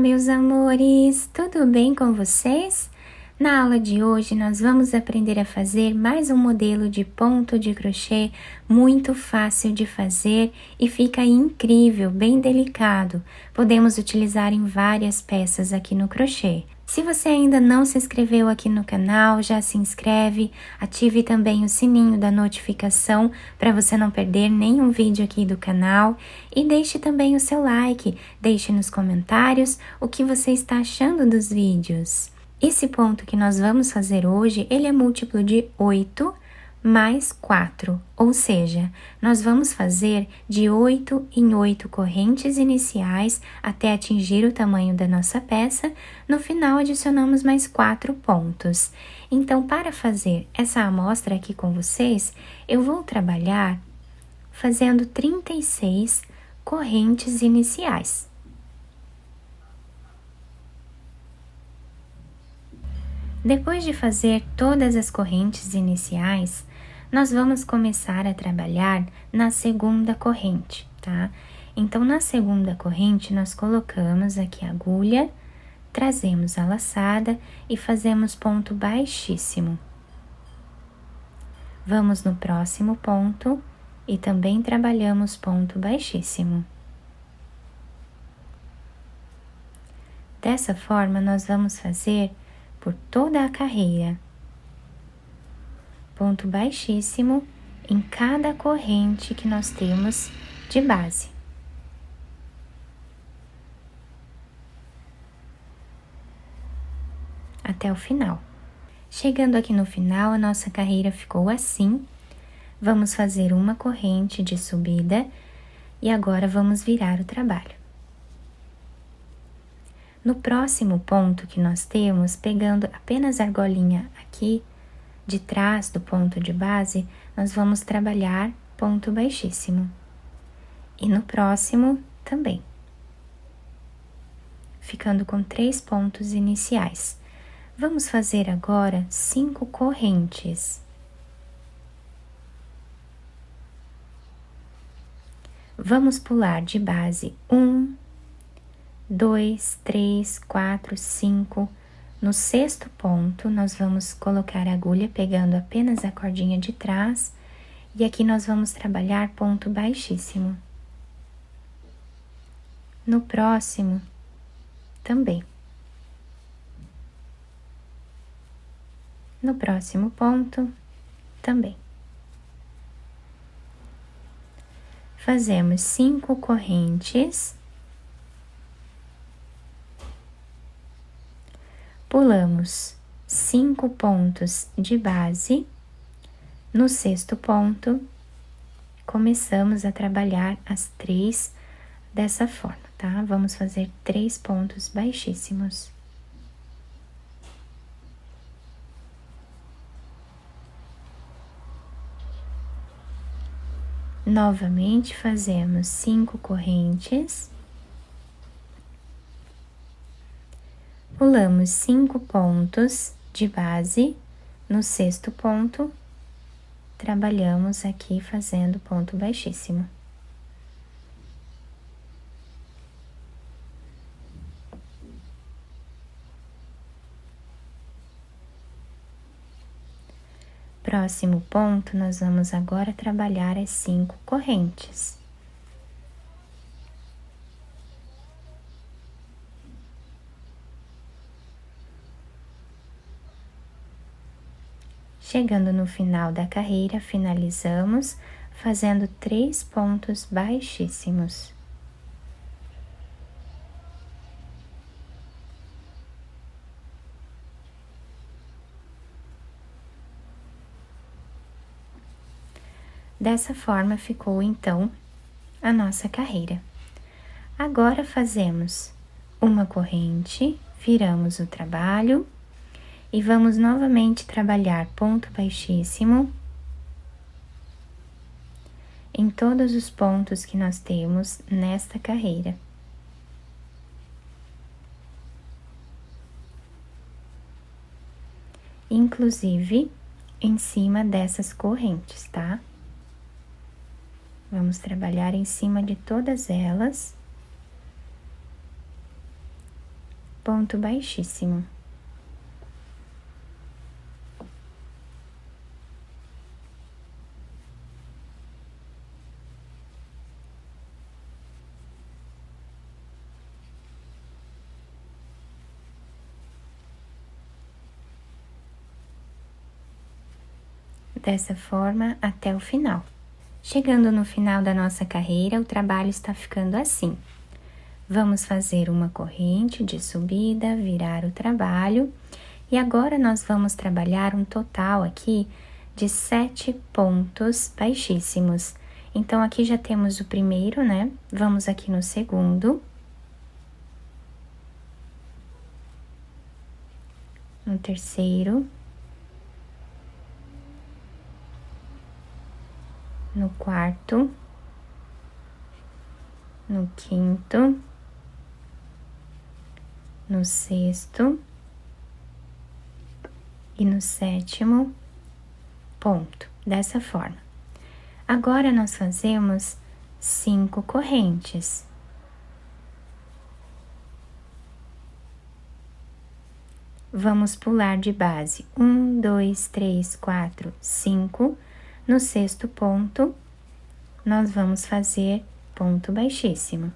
meus amores! Tudo bem com vocês? Na aula de hoje, nós vamos aprender a fazer mais um modelo de ponto de crochê muito fácil de fazer e fica incrível, bem delicado. Podemos utilizar em várias peças aqui no crochê. Se você ainda não se inscreveu aqui no canal, já se inscreve, ative também o sininho da notificação para você não perder nenhum vídeo aqui do canal e deixe também o seu like, deixe nos comentários o que você está achando dos vídeos. Esse ponto que nós vamos fazer hoje, ele é múltiplo de 8 mais 4, ou seja, nós vamos fazer de 8 em 8 correntes iniciais até atingir o tamanho da nossa peça. No final, adicionamos mais 4 pontos. Então, para fazer essa amostra aqui com vocês, eu vou trabalhar fazendo 36 correntes iniciais. Depois de fazer todas as correntes iniciais, nós vamos começar a trabalhar na segunda corrente, tá? Então, na segunda corrente, nós colocamos aqui a agulha, trazemos a laçada e fazemos ponto baixíssimo. Vamos no próximo ponto e também trabalhamos ponto baixíssimo. Dessa forma, nós vamos fazer por toda a carreira. Ponto baixíssimo em cada corrente que nós temos de base. Até o final. Chegando aqui no final, a nossa carreira ficou assim. Vamos fazer uma corrente de subida e agora vamos virar o trabalho. No próximo ponto que nós temos, pegando apenas a argolinha aqui, de trás do ponto de base, nós vamos trabalhar ponto baixíssimo. E no próximo também. Ficando com 3 pontos iniciais. Vamos fazer agora 5 correntes. Vamos pular de base 1, 2, 3, 4, 5. No sexto ponto, nós vamos colocar a agulha pegando apenas a cordinha de trás e aqui nós vamos trabalhar ponto baixíssimo. No próximo, também. No próximo ponto, também. Fazemos 5 correntes. Pulamos 5 pontos de base, no sexto ponto, começamos a trabalhar as 3 dessa forma, tá? Vamos fazer 3 pontos baixíssimos. Novamente, fazemos 5 correntes. Pulamos 5 pontos de base, no sexto ponto, trabalhamos aqui fazendo ponto baixíssimo. Próximo ponto, nós vamos agora trabalhar as 5 correntes. Chegando no final da carreira, finalizamos fazendo 3 pontos baixíssimos. Dessa forma ficou então a nossa carreira. Agora fazemos uma corrente, viramos o trabalho. E vamos novamente trabalhar ponto baixíssimo em todos os pontos que nós temos nesta carreira. Inclusive, em cima dessas correntes, tá? Vamos trabalhar em cima de todas elas. ponto baixíssimo. Dessa forma até o final. Chegando no final da nossa carreira, o trabalho está ficando assim. Vamos fazer uma corrente de subida, virar o trabalho, e agora nós vamos trabalhar um total aqui de 7 pontos baixíssimos. Então, aqui já temos o primeiro, né? Vamos aqui no segundo. No terceiro. No quarto, no quinto, no sexto e no sétimo ponto, dessa forma. Agora, nós fazemos 5 correntes. Vamos pular de base 1, 2, 3, 4, 5. No sexto ponto, nós vamos fazer ponto baixíssimo.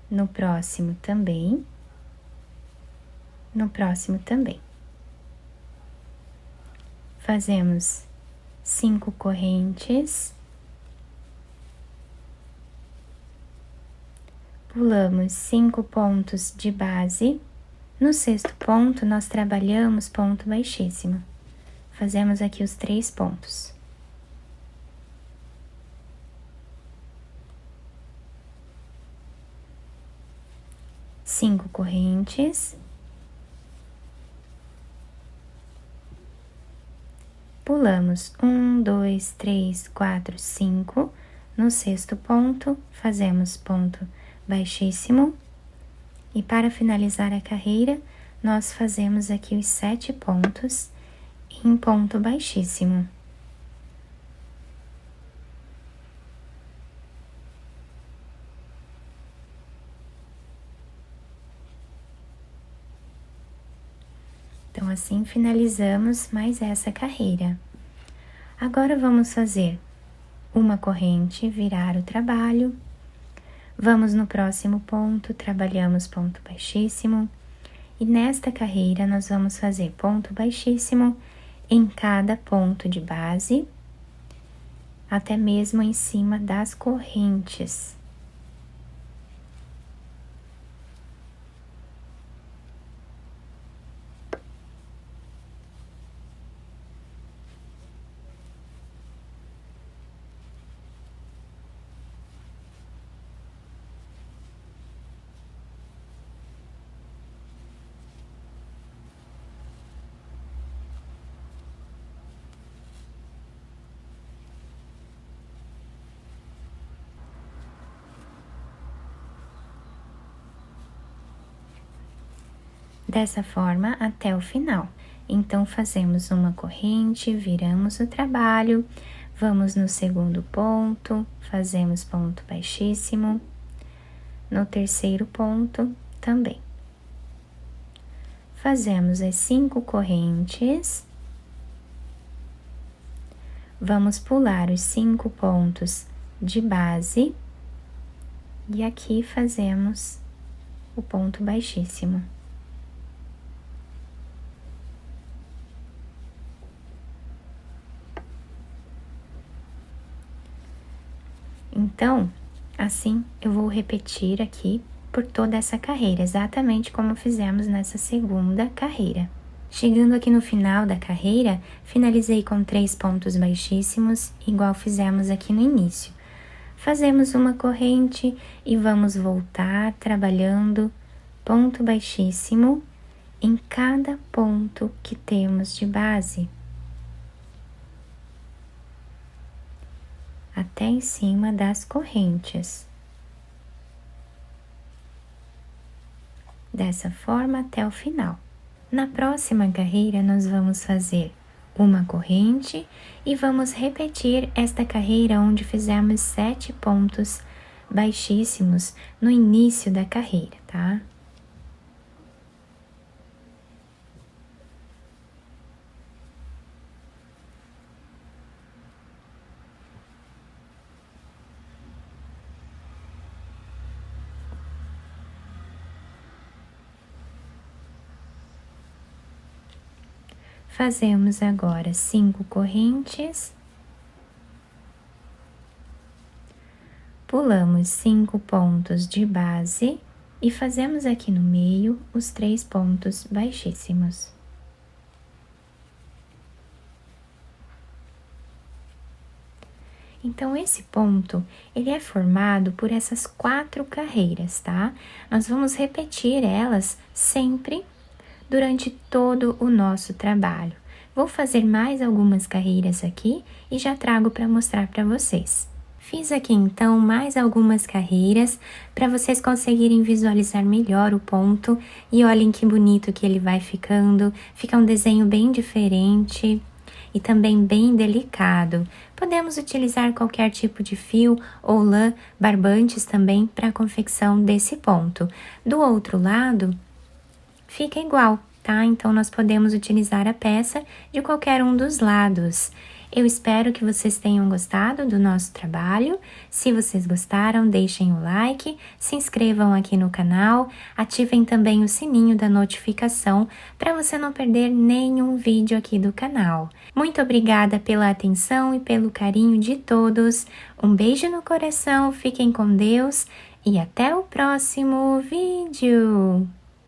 No próximo também. No próximo também. Fazemos 5 correntes. Pulamos 5 pontos de base. No sexto ponto, nós trabalhamos ponto baixíssimo. Fazemos aqui os 3 pontos. Cinco correntes. Pulamos 1, 2, 3, 4, 5. No sexto ponto, fazemos ponto baixíssimo. E para finalizar a carreira, nós fazemos aqui os 7 pontos em ponto baixíssimo. Então, assim finalizamos mais essa carreira. Agora, vamos fazer uma corrente, virar o trabalho. Vamos no próximo ponto, trabalhamos ponto baixíssimo. E nesta carreira, nós vamos fazer ponto baixíssimo em cada ponto de base, até mesmo em cima das correntes. Dessa forma até o final. Então, fazemos uma corrente, viramos o trabalho, vamos no segundo ponto, fazemos ponto baixíssimo, no terceiro ponto também. Fazemos as 5 correntes, vamos pular os 5 pontos de base e aqui fazemos o ponto baixíssimo. Então, assim, eu vou repetir aqui por toda essa carreira, exatamente como fizemos nessa segunda carreira. Chegando aqui no final da carreira, finalizei com 3 pontos baixíssimos, igual fizemos aqui no início. Fazemos uma corrente e vamos voltar trabalhando ponto baixíssimo em cada ponto que temos de base, até em cima das correntes. Dessa forma até o final. Na próxima carreira, nós vamos fazer uma corrente e vamos repetir esta carreira onde fizemos 7 pontos baixíssimos no início da carreira, tá? Fazemos agora 5 correntes. Pulamos 5 pontos de base e fazemos aqui no meio os 3 pontos baixíssimos. Então, esse ponto, ele é formado por essas 4 carreiras, tá? Nós vamos repetir elas sempre durante todo o nosso trabalho. Vou fazer mais algumas carreiras aqui e já trago para mostrar para vocês. Fiz aqui então mais algumas carreiras para vocês conseguirem visualizar melhor o ponto e olhem que bonito que ele vai ficando. Fica um desenho bem diferente e também bem delicado. Podemos utilizar qualquer tipo de fio ou lã, barbantes também para a confecção desse ponto. Do outro lado, fica igual, tá? Então, nós podemos utilizar a peça de qualquer um dos lados. Eu espero que vocês tenham gostado do nosso trabalho. Se vocês gostaram, deixem o like, se inscrevam aqui no canal, ativem também o sininho da notificação para você não perder nenhum vídeo aqui do canal. Muito obrigada pela atenção e pelo carinho de todos. Um beijo no coração, fiquem com Deus e até o próximo vídeo!